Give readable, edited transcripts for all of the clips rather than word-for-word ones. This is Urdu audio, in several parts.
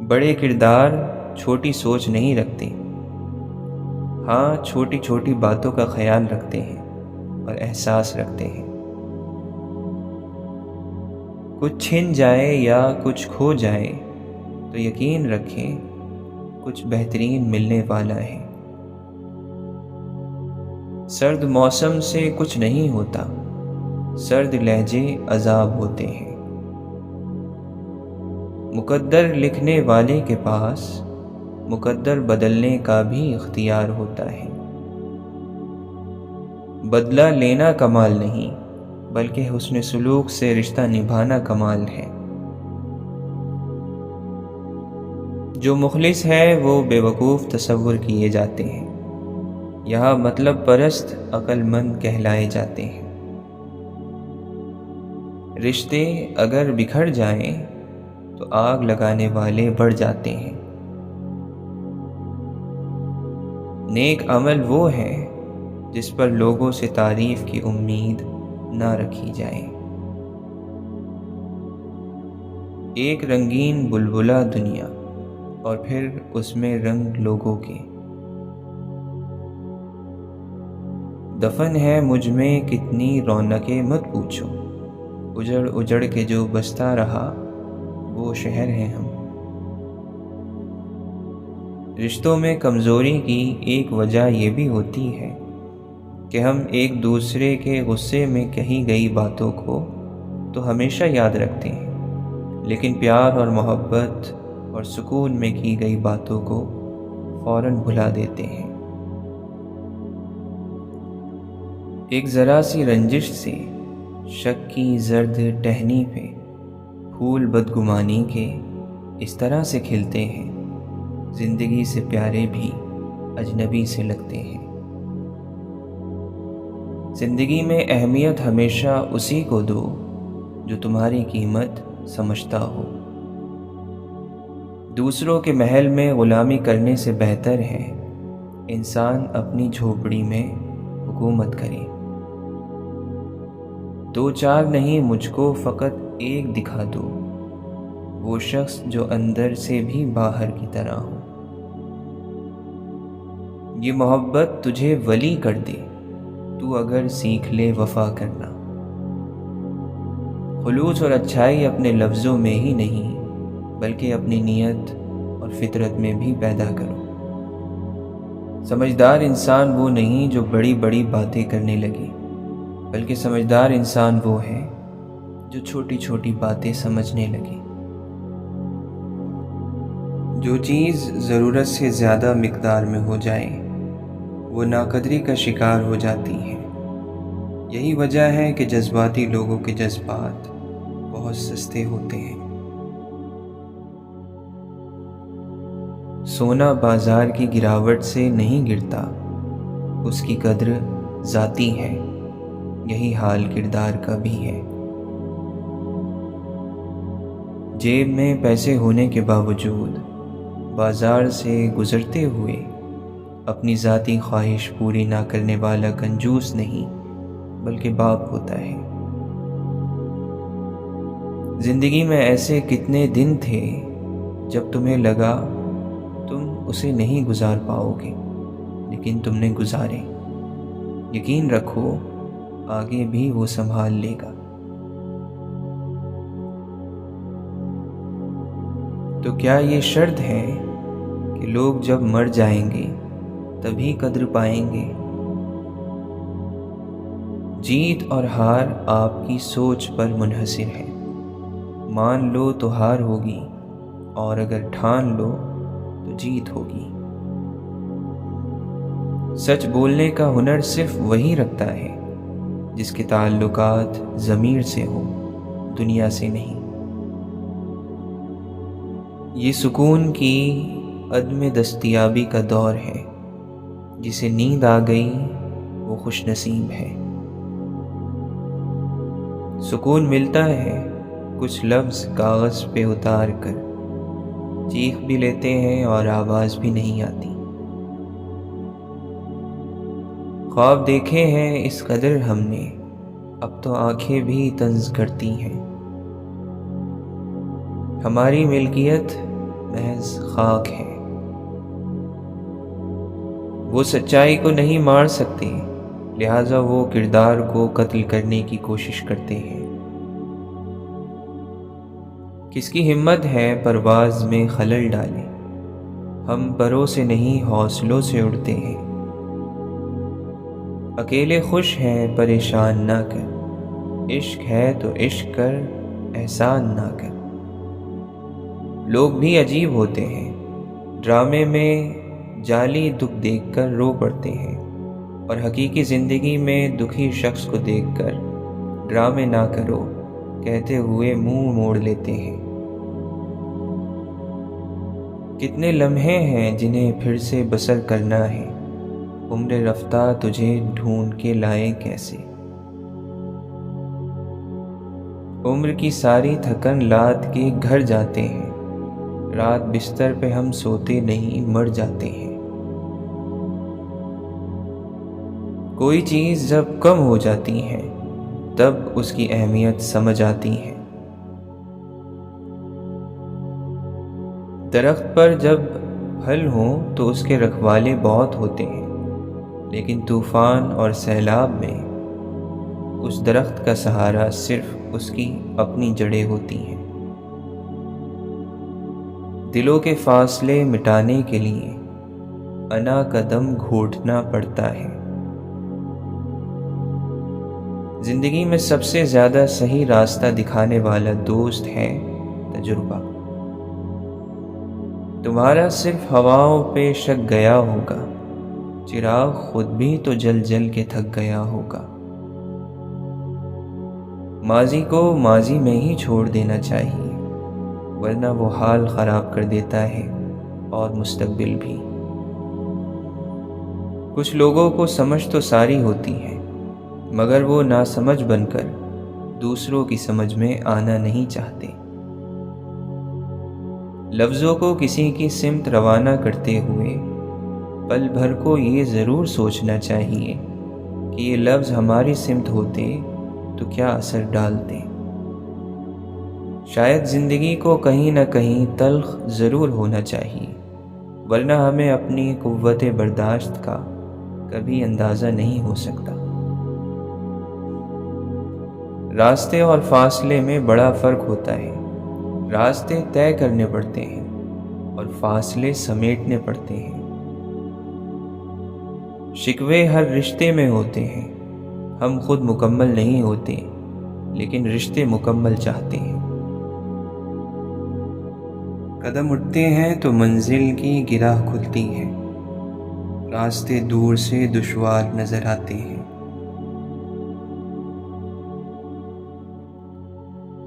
بڑے کردار چھوٹی سوچ نہیں رکھتے، ہاں چھوٹی چھوٹی باتوں کا خیال رکھتے ہیں اور احساس رکھتے ہیں۔ کچھ چھن جائے یا کچھ کھو جائے تو یقین رکھیں کچھ بہترین ملنے والا ہے۔ سرد موسم سے کچھ نہیں ہوتا، سرد لہجے عذاب ہوتے ہیں۔ مقدر لکھنے والے کے پاس مقدر بدلنے کا بھی اختیار ہوتا ہے۔ بدلہ لینا کمال نہیں بلکہ حسن سلوک سے رشتہ نبھانا کمال ہے۔ جو مخلص ہے وہ بے وقوف تصور کیے جاتے ہیں، یہاں مطلب پرست عقل مند کہلائے جاتے ہیں۔ رشتے اگر بکھر جائیں تو آگ لگانے والے بڑھ جاتے ہیں۔ نیک عمل وہ ہے جس پر لوگوں سے تعریف کی امید نہ رکھی جائے۔ ایک رنگین بلبلا دنیا اور پھر اس میں رنگ لوگوں کے۔ دفن ہے مجھ میں کتنی رونقیں مت پوچھو، اجڑ اجڑ کے جو بستا رہا وہ شہر ہیں ہم۔ رشتوں میں کمزوری کی ایک وجہ یہ بھی ہوتی ہے کہ ہم ایک دوسرے کے غصے میں کہی گئی باتوں کو تو ہمیشہ یاد رکھتے ہیں، لیکن پیار اور محبت اور سکون میں کی گئی باتوں کو فوراً بھلا دیتے ہیں۔ ایک ذرا سی رنجش سے شک کی زرد ٹہنی پہ پھول بدگمانی کے اس طرح سے کھلتے ہیں، زندگی سے پیارے بھی اجنبی سے لگتے ہیں۔ زندگی میں اہمیت ہمیشہ اسی کو دو جو تمہاری قیمت سمجھتا ہو۔ دوسروں کے محل میں غلامی کرنے سے بہتر ہے انسان اپنی جھوپڑی میں حکومت کرے۔ دو چار نہیں مجھ کو فقط ایک دکھا دو، وہ شخص جو اندر سے بھی باہر کی طرح ہو۔ یہ محبت تجھے ولی کر دے تو اگر سیکھ لے وفا کرنا۔ خلوص اور اچھائی اپنے لفظوں میں ہی نہیں بلکہ اپنی نیت اور فطرت میں بھی پیدا کرو۔ سمجھدار انسان وہ نہیں جو بڑی بڑی باتیں کرنے لگے، بلکہ سمجھدار انسان وہ ہے جو چھوٹی چھوٹی باتیں سمجھنے لگے۔ جو چیز ضرورت سے زیادہ مقدار میں ہو جائے وہ ناقدری کا شکار ہو جاتی ہے۔ یہی وجہ ہے کہ جذباتی لوگوں کے جذبات بہت سستے ہوتے ہیں۔ سونا بازار کی گراوٹ سے نہیں گرتا، اس کی قدر ذاتی ہے، یہی حال کردار کا بھی ہے۔ جیب میں پیسے ہونے کے باوجود بازار سے گزرتے ہوئے اپنی ذاتی خواہش پوری نہ کرنے والا کنجوس نہیں بلکہ باپ ہوتا ہے۔ زندگی میں ایسے کتنے دن تھے جب تمہیں لگا تم اسے نہیں گزار پاؤ گے، لیکن تم نے گزارے۔ یقین رکھو آگے بھی وہ سنبھال لے گا۔ تو کیا یہ شرط ہے کہ لوگ جب مر جائیں گے تبھی قدر پائیں گے؟ جیت اور ہار آپ کی سوچ پر منحصر ہے۔ مان لو تو ہار ہوگی اور اگر ٹھان لو تو جیت ہوگی۔ سچ بولنے کا ہنر صرف وہی رکھتا ہے جس کے تعلقات ضمیر سے ہو، دنیا سے نہیں۔ یہ سکون کی عدم دستیابی کا دور ہے، جسے نیند آ گئی وہ خوش نصیب ہے۔ سکون ملتا ہے کچھ لفظ کاغذ پہ اتار کر، چیخ بھی لیتے ہیں اور آواز بھی نہیں آتی۔ خواب دیکھے ہیں اس قدر ہم نے، اب تو آنکھیں بھی طنز کرتی ہیں۔ ہماری ملکیت محض خاک ہیں۔ وہ سچائی کو نہیں مار سکتے، لہٰذا وہ کردار کو قتل کرنے کی کوشش کرتے ہیں۔ کس کی ہمت ہے پرواز میں خلل ڈالے، ہم پروں سے نہیں حوصلوں سے اڑتے ہیں۔ اکیلے خوش ہیں پریشان نہ کر، عشق ہے تو عشق کر احسان نہ کر۔ لوگ بھی عجیب ہوتے ہیں، ڈرامے میں جعلی دکھ دیکھ کر رو پڑتے ہیں، اور حقیقی زندگی میں دکھی شخص کو دیکھ کر ڈرامے نہ کرو کہتے ہوئے منہ موڑ لیتے ہیں۔ کتنے لمحے ہیں جنہیں پھر سے بسر کرنا ہے، عمر رفتہ تجھے ڈھونڈ کے لائے کیسے۔ عمر کی ساری تھکن لاد کے گھر جاتے ہیں، رات بستر پہ ہم سوتے نہیں مر جاتے ہیں۔ کوئی چیز جب کم ہو جاتی ہے تب اس کی اہمیت سمجھ آتی ہے۔ درخت پر جب پھل ہوں تو اس کے رکھوالے بہت ہوتے ہیں، لیکن طوفان اور سیلاب میں اس درخت کا سہارا صرف اس کی اپنی جڑیں ہوتی ہیں۔ دلوں کے فاصلے مٹانے کے لیے انا کا دم گھونٹنا پڑتا ہے۔ زندگی میں سب سے زیادہ صحیح راستہ دکھانے والا دوست ہے تجربہ۔ تمہارا صرف ہواؤں پہ شک گیا ہوگا، چراغ خود بھی تو جل جل کے تھک گیا ہوگا۔ ماضی کو ماضی میں ہی چھوڑ دینا چاہیے، ورنہ وہ حال خراب کر دیتا ہے اور مستقبل بھی۔ کچھ لوگوں کو سمجھ تو ساری ہوتی ہے، مگر وہ ناسمجھ بن کر دوسروں کی سمجھ میں آنا نہیں چاہتے۔ لفظوں کو کسی کی سمت روانہ کرتے ہوئے پل بھر کو یہ ضرور سوچنا چاہیے کہ یہ لفظ ہماری سمت ہوتے تو کیا اثر ڈالتے۔ شاید زندگی کو کہیں نہ کہیں تلخ ضرور ہونا چاہیے، ورنہ ہمیں اپنی قوت برداشت کا کبھی اندازہ نہیں ہو سکتا۔ راستے اور فاصلے میں بڑا فرق ہوتا ہے۔ راستے طے کرنے پڑتے ہیں اور فاصلے سمیٹنے پڑتے ہیں۔ شکوے ہر رشتے میں ہوتے ہیں، ہم خود مکمل نہیں ہوتے لیکن رشتے مکمل چاہتے ہیں۔ قدم اٹھتے ہیں تو منزل کی گراہ کھلتی ہے، راستے دور سے دشوار نظر آتے ہیں۔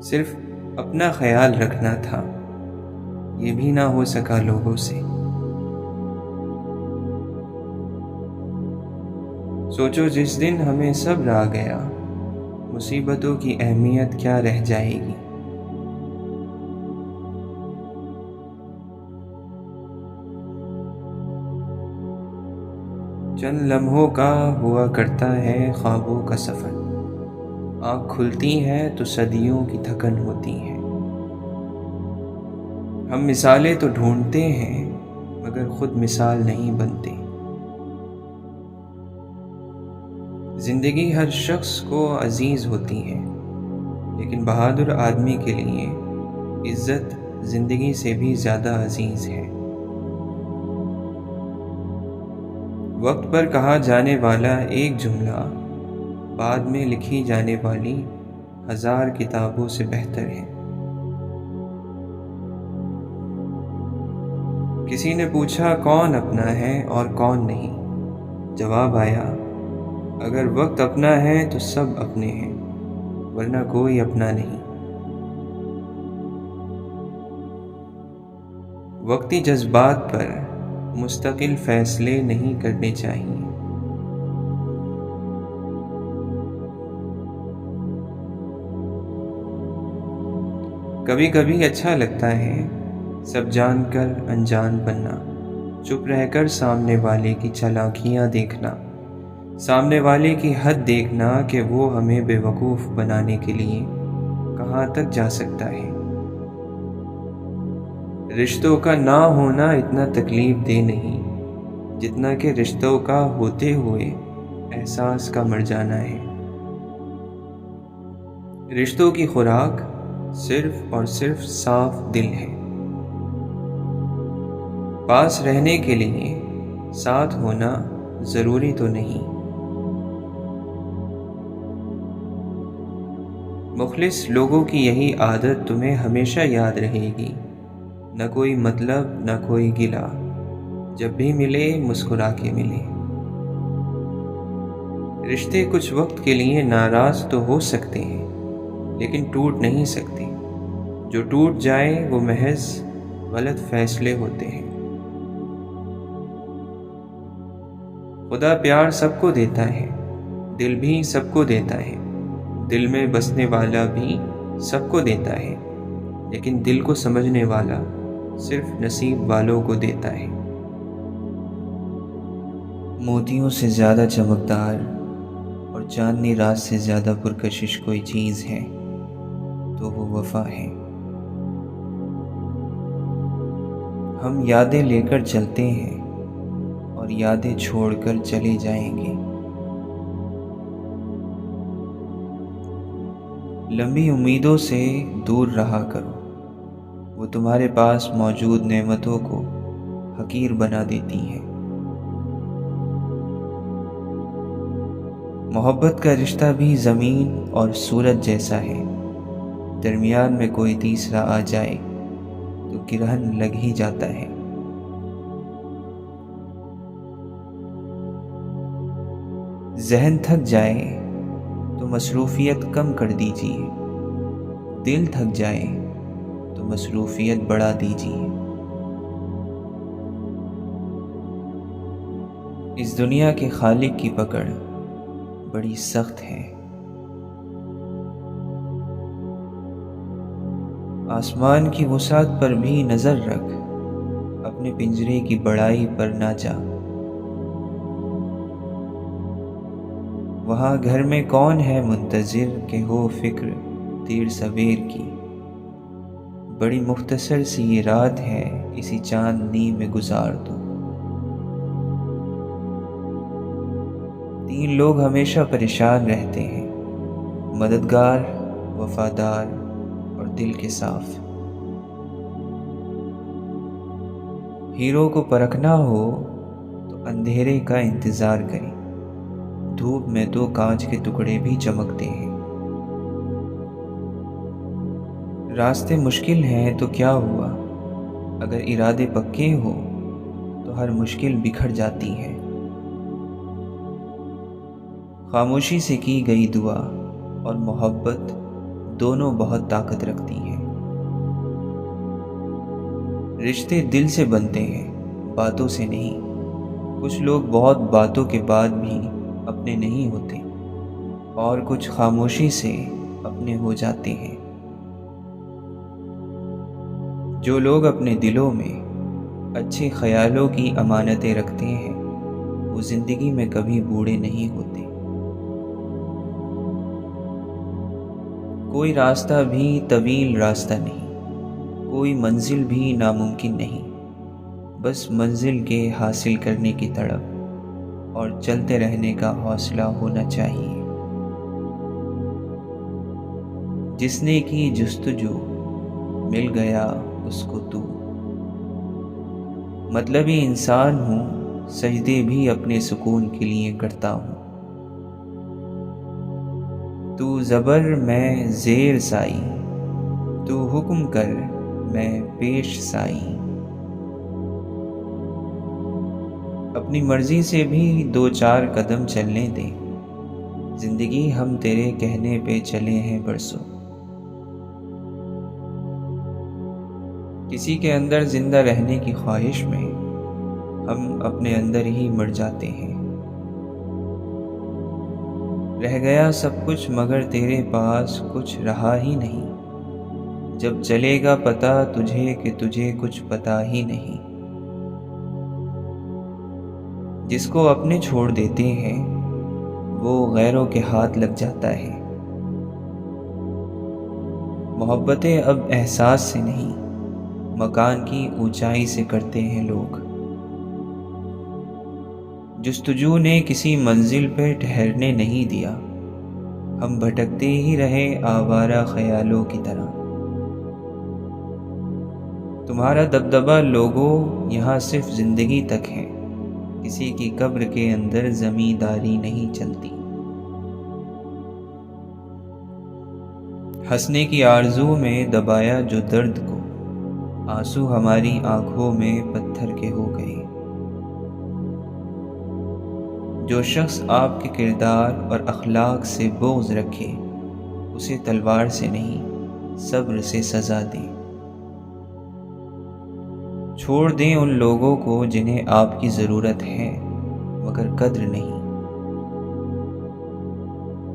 صرف اپنا خیال رکھنا تھا، یہ بھی نہ ہو سکا لوگوں سے۔ سوچو جس دن ہمیں صبر آ گیا، مصیبتوں کی اہمیت کیا رہ جائے گی۔ چند لمحوں کا ہوا کرتا ہے خوابوں کا سفر، آنکھ کھلتی ہے تو صدیوں کی تھکن ہوتی ہے۔ ہم مثالیں تو ڈھونڈتے ہیں مگر خود مثال نہیں بنتے۔ زندگی ہر شخص کو عزیز ہوتی ہے، لیکن بہادر آدمی کے لیے عزت زندگی سے بھی زیادہ عزیز ہے۔ وقت پر کہا جانے والا ایک جملہ بعد میں لکھی جانے والی 1000 کتابوں سے بہتر ہے۔ کسی نے پوچھا کون اپنا ہے اور کون نہیں، جواب آیا اگر وقت اپنا ہے تو سب اپنے ہیں، ورنہ کوئی اپنا نہیں۔ وقتی جذبات پر مستقل فیصلے نہیں کرنے چاہیے۔ کبھی کبھی اچھا لگتا ہے سب جان کر انجان بننا، چپ رہ کر سامنے والے کی چالاکیاں دیکھنا، سامنے والے کی حد دیکھنا کہ وہ ہمیں بے وقوف بنانے کے لیے کہاں تک جا سکتا ہے۔ رشتوں کا نہ ہونا اتنا تکلیف دہ نہیں جتنا کہ رشتوں کا ہوتے ہوئے احساس کا مر جانا ہے۔ رشتوں کی خوراک صرف اور صرف صاف دل ہے۔ پاس رہنے کے لیے ساتھ ہونا ضروری تو نہیں۔ مخلص لوگوں کی یہی عادت تمہیں ہمیشہ یاد رہے گی، نہ کوئی مطلب نہ کوئی گلہ، جب بھی ملے مسکرا کے ملے۔ رشتے کچھ وقت کے لیے ناراض تو ہو سکتے ہیں لیکن ٹوٹ نہیں سکتے۔ جو ٹوٹ جائے وہ محض غلط فیصلے ہوتے ہیں۔ خدا پیار سب کو دیتا ہے، دل بھی سب کو دیتا ہے، دل میں بسنے والا بھی سب کو دیتا ہے، لیکن دل کو سمجھنے والا صرف نصیب والوں کو دیتا ہے۔ موتیوں سے زیادہ چمکدار اور چاندنی رات سے زیادہ پرکشش کوئی چیز ہے تو وہ وفا ہے۔ ہم یادیں لے کر چلتے ہیں اور یادیں چھوڑ کر چلے جائیں گے۔ لمبی امیدوں سے دور رہا کرو، وہ تمہارے پاس موجود نعمتوں کو حقیر بنا دیتی ہیں۔ محبت کا رشتہ بھی زمین اور سورج جیسا ہے، درمیان میں کوئی تیسرا آ جائے تو گرہن لگ ہی جاتا ہے۔ ذہن تھک جائے تو مصروفیت کم کر دیجیے، دل تھک جائے تو مصروفیت بڑھا دیجیے۔ اس دنیا کے خالق کی پکڑ بڑی سخت ہے۔ آسمان کی وسعت پر بھی نظر رکھ، اپنے پنجرے کی بڑائی پر نہ جا۔ وہاں گھر میں کون ہے منتظر کہ ہو فکر دیر سویر کی؟ بڑی مختصر سی یہ رات ہے، اسی چاندنی میں گزار دو۔ 3 لوگ ہمیشہ پریشان رہتے ہیں، مددگار، وفادار اور دل کے صاف۔ ہیرو کو پرکھنا ہو تو اندھیرے کا انتظار کریں، دھوپ میں تو کانچ کے ٹکڑے بھی چمکتے ہیں۔ راستے مشکل ہیں تو کیا ہوا، اگر ارادے پکے ہو تو ہر مشکل بکھر جاتی ہے۔ خاموشی سے کی گئی دعا اور محبت دونوں بہت طاقت رکھتی ہیں۔ رشتے دل سے بنتے ہیں، باتوں سے نہیں۔ کچھ لوگ بہت باتوں کے بعد بھی اپنے نہیں ہوتے اور کچھ خاموشی سے اپنے ہو جاتے ہیں۔ جو لوگ اپنے دلوں میں اچھے خیالوں کی امانتیں رکھتے ہیں وہ زندگی میں کبھی بوڑھے نہیں ہوتے۔ کوئی راستہ بھی طویل راستہ نہیں، کوئی منزل بھی ناممکن نہیں، بس منزل کے حاصل کرنے کی تڑپ اور چلتے رہنے کا حوصلہ ہونا چاہیے۔ جس نے کی جستجو مل گیا اس کو تو۔ مطلبی انسان ہوں، سجدے بھی اپنے سکون کے لیے کرتا ہوں۔ تو زبر میں زیر سائی، تو حکم کر میں پیش سائی۔ اپنی مرضی سے بھی 2-4 قدم چلنے دے، زندگی ہم تیرے کہنے پہ چلے ہیں برسوں۔ کسی کے اندر زندہ رہنے کی خواہش میں ہم اپنے اندر ہی مر جاتے ہیں۔ رہ گیا سب کچھ مگر تیرے پاس کچھ رہا ہی نہیں، جب چلے گا پتہ تجھے کہ تجھے کچھ پتہ ہی نہیں۔ جس کو اپنے چھوڑ دیتے ہیں وہ غیروں کے ہاتھ لگ جاتا ہے۔ محبتیں اب احساس سے نہیں، مکان کی اونچائی سے کرتے ہیں لوگ۔ جستجو نے کسی منزل پہ ٹھہرنے نہیں دیا، ہم بھٹکتے ہی رہے آوارہ خیالوں کی طرح۔ تمہارا دبدبہ لوگوں یہاں صرف زندگی تک ہے، کسی کی قبر کے اندر زمینداری نہیں چلتی۔ ہنسنے کی آرزو میں دبایا جو درد کو، آنسو ہماری آنکھوں میں پتھر کے ہو گئے۔ جو شخص آپ کے کردار اور اخلاق سے بغض رکھے، اسے تلوار سے نہیں صبر سے سزا دیں۔ چھوڑ دیں ان لوگوں کو جنہیں آپ کی ضرورت ہے مگر قدر نہیں۔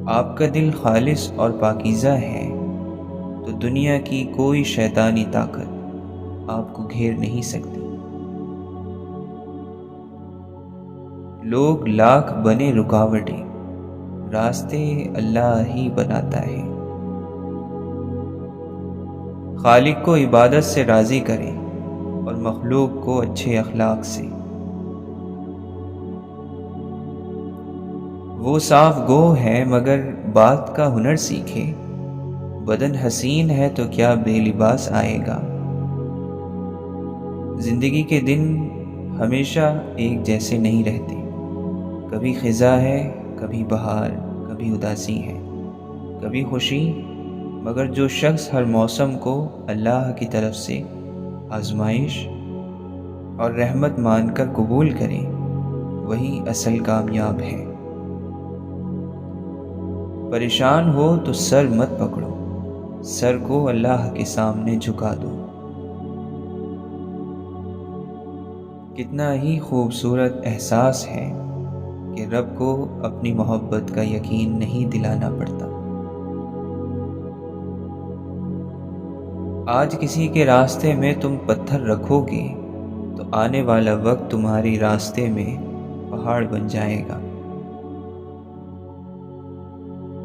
آپ کا دل خالص اور پاکیزہ ہے تو دنیا کی کوئی شیطانی طاقت آپ کو گھیر نہیں سکتی۔ لوگ لاکھ بنے رکاوٹیں، راستے اللہ ہی بناتا ہے۔ خالق کو عبادت سے راضی کریں اور مخلوق کو اچھے اخلاق سے۔ وہ صاف گو ہے مگر بات کا ہنر سیکھے، بدن حسین ہے تو کیا بے لباس آئے گا۔ زندگی کے دن ہمیشہ ایک جیسے نہیں رہتے، کبھی خزاں ہے، کبھی بہار، کبھی اداسی ہے، کبھی خوشی، مگر جو شخص ہر موسم کو اللہ کی طرف سے آزمائش اور رحمت مان کر قبول کرے، وہی اصل کامیاب ہے۔ پریشان ہو تو سر مت پکڑو، سر کو اللہ کے سامنے جھکا دو۔ کتنا ہی خوبصورت احساس ہے کہ رب کو اپنی محبت کا یقین نہیں دلانا پڑتا۔ آج کسی کے راستے میں تم پتھر رکھو گے تو آنے والا وقت تمہارے راستے میں پہاڑ بن جائے گا۔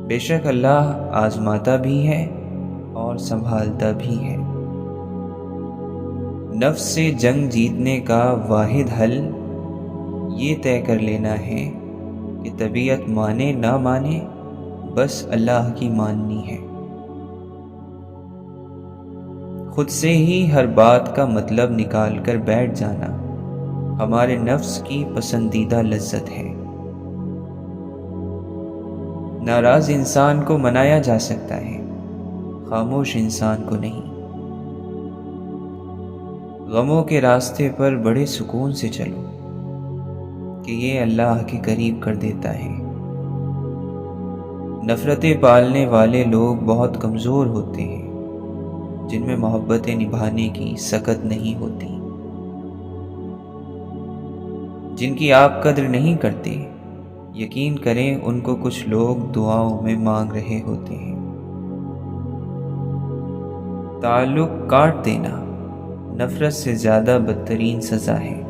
بے شک اللہ آزماتا بھی ہے اور سنبھالتا بھی ہے۔ نفس سے جنگ جیتنے کا واحد حل یہ طے کر لینا ہے کہ طبیعت مانے نہ مانے، بس اللہ کی ماننی ہے۔ خود سے ہی ہر بات کا مطلب نکال کر بیٹھ جانا ہمارے نفس کی پسندیدہ لذت ہے۔ ناراض انسان کو منایا جا سکتا ہے، خاموش انسان کو نہیں۔ غموں کے راستے پر بڑے سکون سے چلو کہ یہ اللہ کے قریب کر دیتا ہے۔ نفرتیں پالنے والے لوگ بہت کمزور ہوتے ہیں، جن میں محبتیں نبھانے کی سکت نہیں ہوتی۔ جن کی آپ قدر نہیں کرتے، یقین کریں ان کو کچھ لوگ دعاؤں میں مانگ رہے ہوتے ہیں۔ تعلق کاٹ دینا نفرت سے زیادہ بدترین سزا ہے۔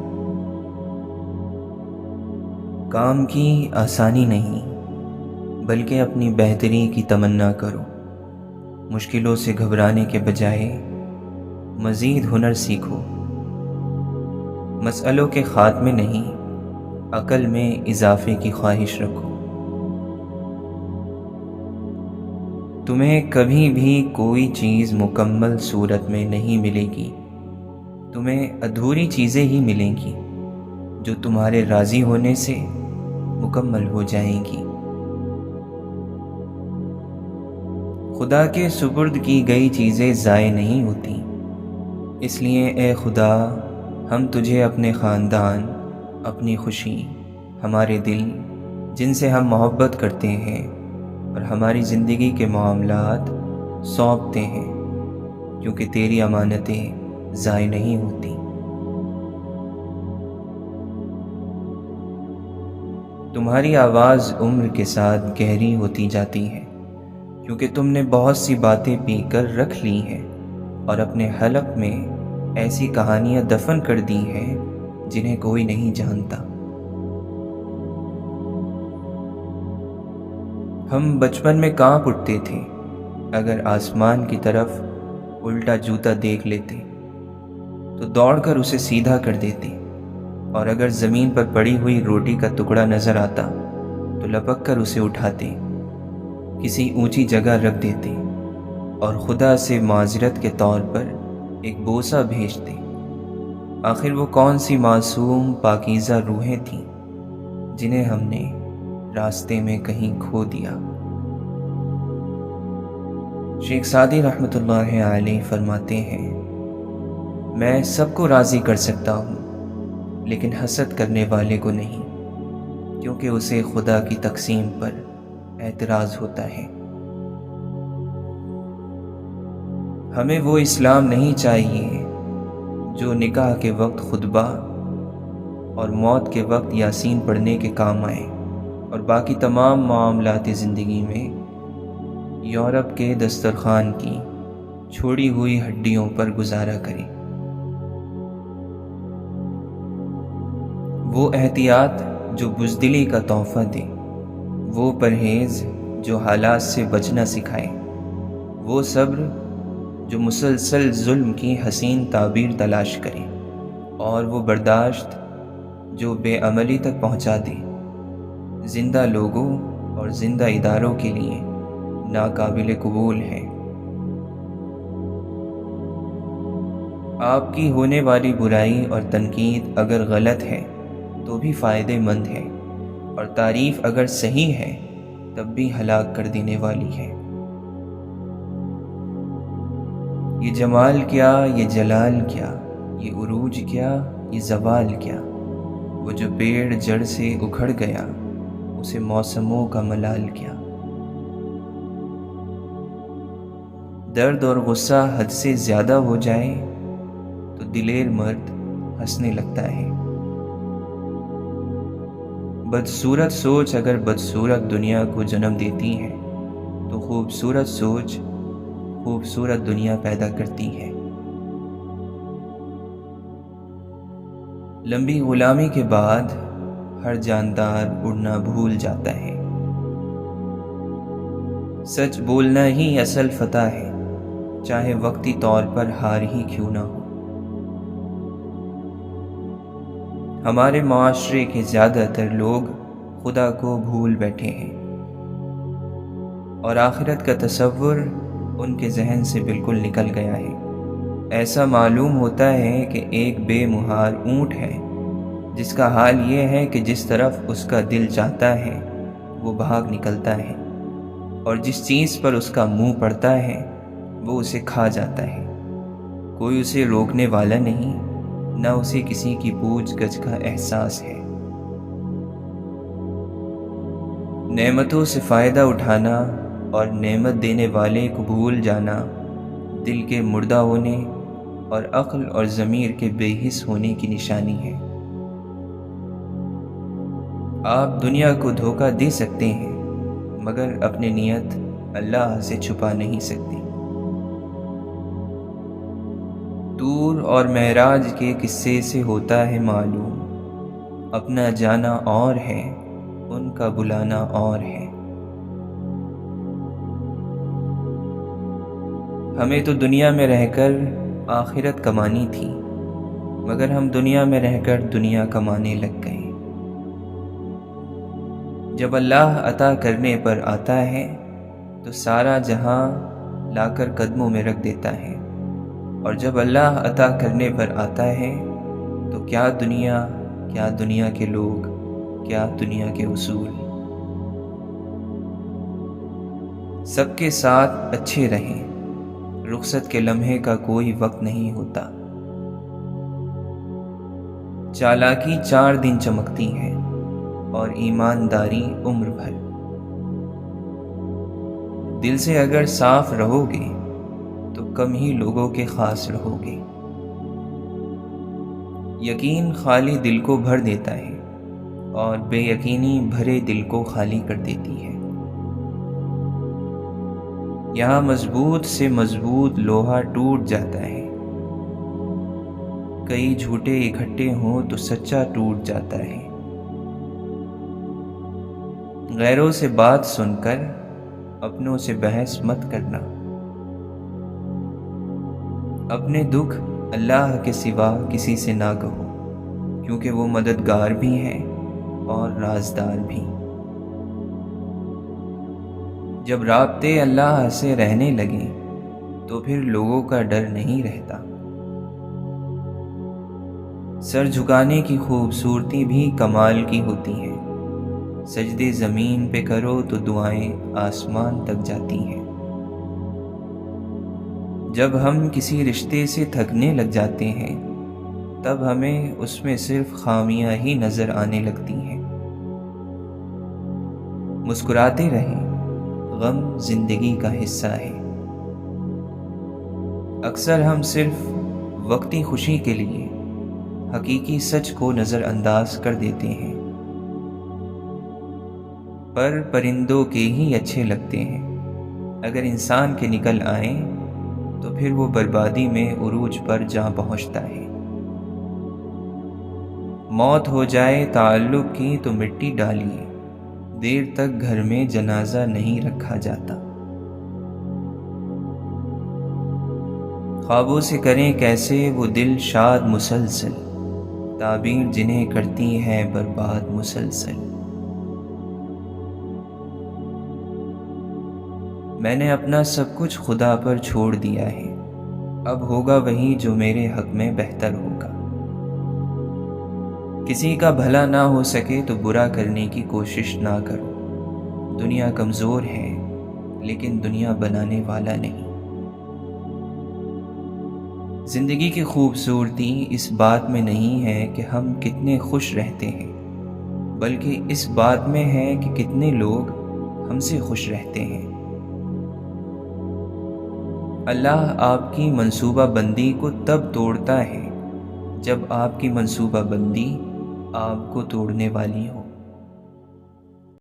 کام کی آسانی نہیں بلکہ اپنی بہتری کی تمنا کرو۔ مشکلوں سے گھبرانے کے بجائے مزید ہنر سیکھو۔ مسئلوں کے خاتمے نہیں، عقل میں اضافے کی خواہش رکھو۔ تمہیں کبھی بھی کوئی چیز مکمل صورت میں نہیں ملے گی، تمہیں ادھوری چیزیں ہی ملیں گی جو تمہارے راضی ہونے سے مکمل ہو جائیں گی۔ خدا کے سپرد کی گئی چیزیں ضائع نہیں ہوتی، اس لیے اے خدا ہم تجھے اپنے خاندان، اپنی خوشی، ہمارے دل جن سے ہم محبت کرتے ہیں اور ہماری زندگی کے معاملات سونپتے ہیں، کیونکہ تیری امانتیں ضائع نہیں ہوتی۔ تمہاری آواز عمر کے ساتھ گہری ہوتی جاتی ہے، کیونکہ تم نے بہت سی باتیں پی کر رکھ لی ہیں اور اپنے حلق میں ایسی کہانیاں دفن کر دی ہیں جنہیں کوئی نہیں جانتا۔ ہم بچپن میں کانپ اٹھتے تھے اگر آسمان کی طرف الٹا جوتا دیکھ لیتے، تو دوڑ کر اسے سیدھا کر دیتے، اور اگر زمین پر پڑی ہوئی روٹی کا ٹکڑا نظر آتا تو لپک کر اسے اٹھاتے، کسی اونچی جگہ رکھ دیتے اور خدا سے معذرت کے طور پر ایک بوسہ بھیجتے۔ آخر وہ کون سی معصوم پاکیزہ روحیں تھیں جنہیں ہم نے راستے میں کہیں کھو دیا۔ شیخ سعدی رحمۃ اللہ علیہ فرماتے ہیں، میں سب کو راضی کر سکتا ہوں لیکن حسد کرنے والے کو نہیں، کیونکہ اسے خدا کی تقسیم پر اعتراض ہوتا ہے۔ ہمیں وہ اسلام نہیں چاہیے جو نکاح کے وقت خطبہ اور موت کے وقت یاسین پڑھنے کے کام آئے اور باقی تمام معاملات زندگی میں یورپ کے دسترخوان کی چھوڑی ہوئی ہڈیوں پر گزارا کرے۔ وہ احتیاط جو بزدلی کا تحفہ دے، وہ پرہیز جو حالات سے بچنا سکھائے، وہ صبر جو مسلسل ظلم کی حسین تعبیر تلاش کرے، اور وہ برداشت جو بے عملی تک پہنچا دے، زندہ لوگوں اور زندہ اداروں کے لیے ناقابل قبول ہے۔ آپ کی ہونے والی برائی اور تنقید اگر غلط ہے تو بھی فائدے مند ہے، اور تعریف اگر صحیح ہے تب بھی ہلاک کر دینے والی ہے۔ یہ جمال کیا، یہ جلال کیا، یہ عروج کیا، یہ زوال کیا، وہ جو پیڑ جڑ سے اکھڑ گیا اسے موسموں کا ملال کیا۔ درد اور غصہ حد سے زیادہ ہو جائے تو دلیر مرد ہنسنے لگتا ہے۔ بدصورت سوچ اگر بدصورت دنیا کو جنم دیتی ہے تو خوبصورت سوچ خوبصورت دنیا پیدا کرتی ہے۔ لمبی غلامی کے بعد ہر جاندار اڑنا بھول جاتا ہے۔ سچ بولنا ہی اصل فتح ہے، چاہے وقتی طور پر ہار ہی کیوں نہ ہو۔ ہمارے معاشرے کے زیادہ تر لوگ خدا کو بھول بیٹھے ہیں، اور آخرت کا تصور ان کے ذہن سے بالکل نکل گیا ہے۔ ایسا معلوم ہوتا ہے کہ ایک بے مہار اونٹ ہے جس کا حال یہ ہے کہ جس طرف اس کا دل چاہتا ہے وہ بھاگ نکلتا ہے، اور جس چیز پر اس کا منہ پڑتا ہے وہ اسے کھا جاتا ہے۔ کوئی اسے روکنے والا نہیں، نہ اسے کسی کی پوچھ گچھ کا احساس ہے۔ نعمتوں سے فائدہ اٹھانا اور نعمت دینے والے کو بھول جانا دل کے مردہ ہونے اور عقل اور ضمیر کے بے حس ہونے کی نشانی ہے۔ آپ دنیا کو دھوکہ دے سکتے ہیں مگر اپنی نیت اللہ سے چھپا نہیں سکتے۔ طور اور معراج کے قصے سے ہوتا ہے معلوم، اپنا جانا اور ہے ان کا بلانا اور ہے۔ ہمیں تو دنیا میں رہ کر آخرت کمانی تھی، مگر ہم دنیا میں رہ کر دنیا کمانے لگ گئے۔ جب اللہ عطا کرنے پر آتا ہے تو سارا جہاں لا کر قدموں میں رکھ دیتا ہے، اور جب اللہ عطا کرنے پر آتا ہے تو کیا دنیا کے لوگ، کیا دنیا کے اصول۔ سب کے ساتھ اچھے رہیں، رخصت کے لمحے کا کوئی وقت نہیں ہوتا۔ چالاکی 4 دن چمکتی ہے اور ایمانداری عمر بھر۔ دل سے اگر صاف رہو گے تو کم ہی لوگوں کے خاص رہو گے۔ یقین خالی دل کو بھر دیتا ہے اور بے یقینی بھرے دل کو خالی کر دیتی ہے۔ یہاں مضبوط سے مضبوط لوہا ٹوٹ جاتا ہے، کئی جھوٹے اکٹھے ہوں تو سچا ٹوٹ جاتا ہے۔ غیروں سے بات سن کر اپنوں سے بحث مت کرنا، اپنے دکھ اللہ کے سوا کسی سے نہ کہو، کیونکہ وہ مددگار بھی ہیں اور رازدار بھی۔ جب رابطے اللہ سے رہنے لگیں تو پھر لوگوں کا ڈر نہیں رہتا۔ سر جھکانے کی خوبصورتی بھی کمال کی ہوتی ہے، سجدے زمین پہ کرو تو دعائیں آسمان تک جاتی ہیں۔ جب ہم کسی رشتے سے تھکنے لگ جاتے ہیں تب ہمیں اس میں صرف خامیاں ہی نظر آنے لگتی ہیں۔ مسکراتے رہیں، غم زندگی کا حصہ ہے۔ اکثر ہم صرف وقتی خوشی کے لیے حقیقی سچ کو نظر انداز کر دیتے ہیں، پر پرندوں کے ہی اچھے لگتے ہیں۔ اگر انسان کے نکل آئیں تو پھر وہ بربادی میں عروج پر جا پہنچتا ہے۔ موت ہو جائے تعلق کی تو مٹی ڈالیے، دیر تک گھر میں جنازہ نہیں رکھا جاتا۔ خوابوں سے کریں کیسے وہ دل شاد مسلسل، تعبیر جنہیں کرتی ہیں برباد مسلسل۔ میں نے اپنا سب کچھ خدا پر چھوڑ دیا ہے، اب ہوگا وہی جو میرے حق میں بہتر ہوگا۔ کسی کا بھلا نہ ہو سکے تو برا کرنے کی کوشش نہ کرو۔ دنیا کمزور ہے لیکن دنیا بنانے والا نہیں۔ زندگی کی خوبصورتی اس بات میں نہیں ہے کہ ہم کتنے خوش رہتے ہیں، بلکہ اس بات میں ہے کہ کتنے لوگ ہم سے خوش رہتے ہیں۔ اللہ آپ کی منصوبہ بندی کو تب توڑتا ہے جب آپ کی منصوبہ بندی آپ کو توڑنے والی ہو۔